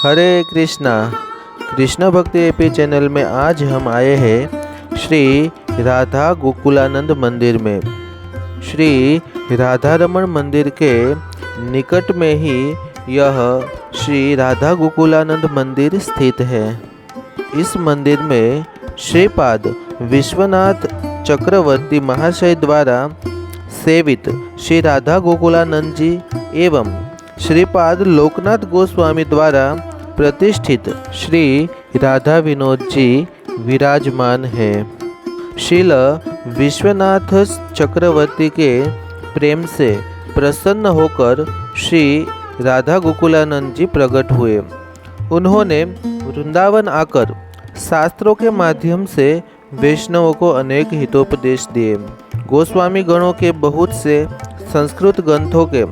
हरे कृष्णा। कृष्ण भक्ति AP channel में आज हम आए हैं श्री राधा गोकुलानंद मंदिर में। श्री राधा रमण मंदिर के निकट में ही यह श्री राधा गोकुलानंद मंदिर स्थित है। इस मंदिर में श्रीपाद विश्वनाथ चक्रवर्ती महाशय द्वारा सेवित श्री राधा गोकुलानंद जी एवं श्रीपाद लोकनाथ गोस्वामी द्वारा प्रतिष्ठित श्री राधा विनोद जी विराजमान है। श्रील विश्वनाथ चक्रवर्ती के प्रेम से प्रसन्न होकर श्री राधा गोकुलानंद जी प्रकट हुए। उन्होंने वृंदावन आकर शास्त्रों के माध्यम से वैष्णवों को अनेक हितोपदेश दिए। गोस्वामी गणों के बहुत से संस्कृत ग्रंथों के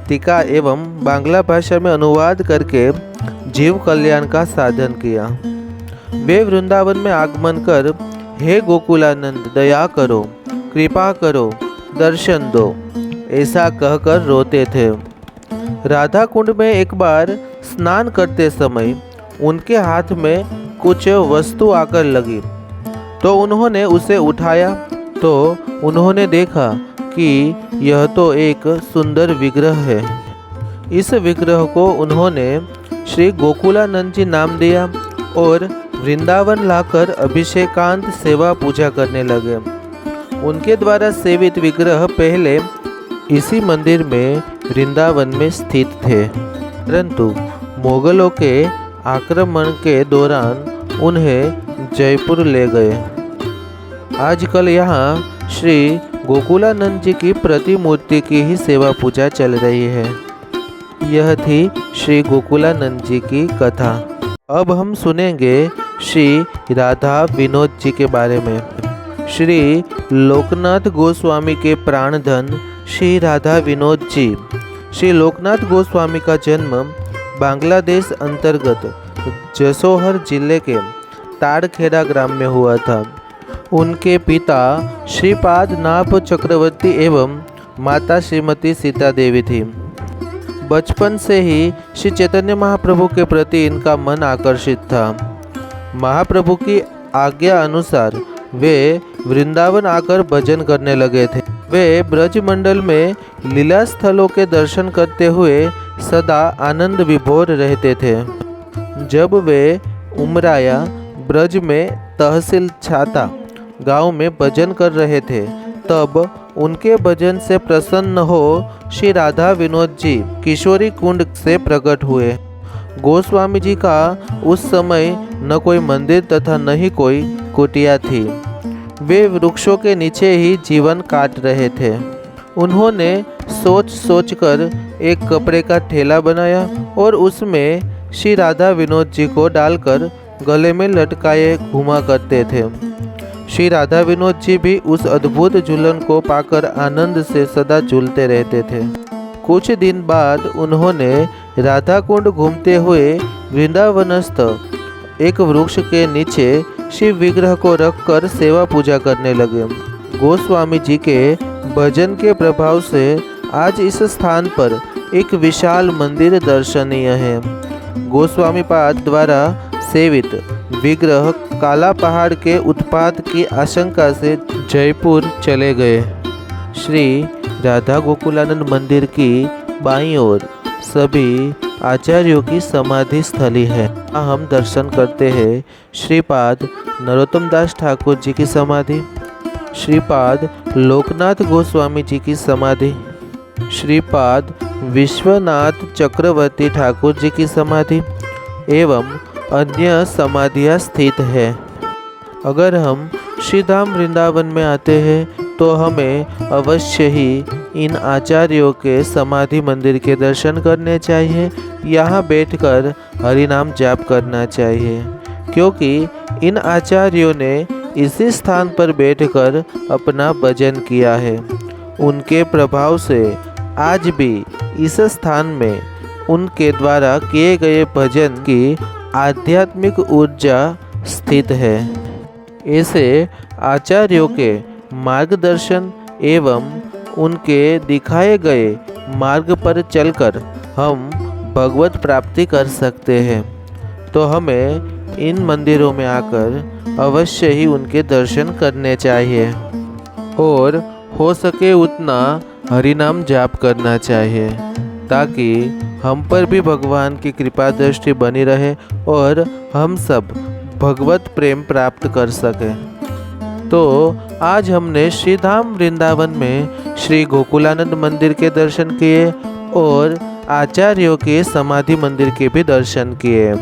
टीका एवं बांग्ला भाषा में अनुवाद करके जीव कल्याण का साधन किया। वे वृंदावन में आगमन कर हे गोकुलानंद दया करो, कृपा करो, दर्शन दो, ऐसा कहकर रोते थे। राधा कुंड में एक बार स्नान करते समय उनके हाथ में कुछ वस्तु आकर लगी तो उन्होंने उसे उठाया तो उन्होंने देखा कि यह तो एक सुंदर विग्रह है। इस विग्रह को उन्होंने श्री गोकुलानंद जी नाम दिया और वृंदावन लाकर अभिषेकांत सेवा पूजा करने लगे। उनके द्वारा सेवित विग्रह पहले इसी मंदिर में वृंदावन में स्थित थे, परंतु मुगलों के आक्रमण के दौरान उन्हें जयपुर ले गए। आजकल यहाँ श्री गोकुलानंद जी की प्रतिमूर्ति की ही सेवा पूजा चल रही है। यह थी श्री गोकुलानंद जी की कथा। अब हम सुनेंगे श्री राधा विनोद जी के बारे में। श्री लोकनाथ गोस्वामी के प्राणधन श्री राधा विनोद जी। श्री लोकनाथ गोस्वामी का जन्म बांग्लादेश अंतर्गत जसोहर जिले के ताड़खेड़ा ग्राम में हुआ था। उनके पिता श्रीपाद नाभ चक्रवर्ती एवं माता श्रीमती सीता देवी थी। बचपन से ही श्री चैतन्य महाप्रभु के प्रति इनका मन आकर्षित था। महाप्रभु की आज्ञा अनुसार वे वृंदावन आकर भजन करने लगे थे। वे ब्रजमंडल में लीला स्थलों के दर्शन करते हुए सदा आनंद विभोर रहते थे। जब वे उमराया ब्रज में तहसील छाता गांव में भजन कर रहे थे तब उनके भजन से प्रसन्न हो श्री राधा विनोद जी किशोरी कुंड से प्रकट हुए। गोस्वामी जी का उस समय न कोई मंदिर तथा न ही कोई कुटिया थी। वे वृक्षों के नीचे ही जीवन काट रहे थे। उन्होंने सोच सोचकर एक कपड़े का ठेला बनाया और उसमें श्री राधा विनोद जी को डालकर गले में लटकाए घुमा करते थे। श्री राधा विनोद जी भी उस अद्भुत झूलन को पाकर आनंद से सदा झूलते रहते थे। कुछ दिन बाद उन्होंने राधा कुंड घूमते हुए वृंदावनस्थ एक वृक्ष के नीचे शिव विग्रह को रखकर सेवा पूजा करने लगे। गोस्वामी जी के भजन के प्रभाव से आज इस स्थान पर एक विशाल मंदिर दर्शनीय है। गोस्वामी पाद द्वारा सेवित विग्रह काला पहाड़ के उत्पात की आशंका से जयपुर चले गए। श्री राधा गोकुलानंद मंदिर की बाईं ओर सभी आचार्यों की समाधि स्थली है। हम दर्शन करते हैं श्रीपाद नरोत्तम दास ठाकुर जी की समाधि, श्रीपाद लोकनाथ गोस्वामी जी की समाधि, श्रीपाद विश्वनाथ चक्रवर्ती ठाकुर जी की समाधि एवं अन्य समाधियाँ स्थित है। अगर हम श्रीधाम वृंदावन में आते हैं तो हमें अवश्य ही इन आचार्यों के समाधि मंदिर के दर्शन करने चाहिए। यहाँ बैठकर हरि नाम जाप करना चाहिए, क्योंकि इन आचार्यों ने इसी स्थान पर बैठकर अपना भजन किया है। उनके प्रभाव से आज भी इस स्थान में उनके द्वारा किए गए भजन की आध्यात्मिक ऊर्जा स्थित है। ऐसे आचार्यों के मार्गदर्शन एवं उनके दिखाए गए मार्ग पर चलकर हम भगवत प्राप्ति कर सकते हैं, तो हमें इन मंदिरों में आकर अवश्य ही उनके दर्शन करने चाहिए और हो सके उतना हरि नाम जाप करना चाहिए, ताकि हम पर भी भगवान की कृपा दृष्टि बनी रहे और हम सब भगवत प्रेम प्राप्त कर सकें। तो आज हमने श्री धाम वृंदावन में श्री गोकुलानंद मंदिर के दर्शन किए और आचार्यों के समाधि मंदिर के भी दर्शन किए।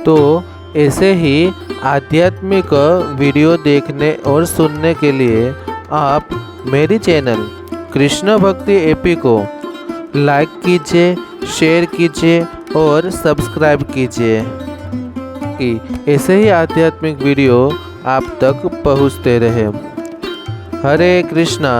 तो ऐसे ही आध्यात्मिक वीडियो देखने और सुनने के लिए आप मेरी चैनल कृष्ण भक्ति एपी को लाइक कीजिए, शेयर कीजिए और सब्सक्राइब कीजिए कि ऐसे ही आध्यात्मिक वीडियो आप तक पहुंचते रहे। हरे कृष्णा।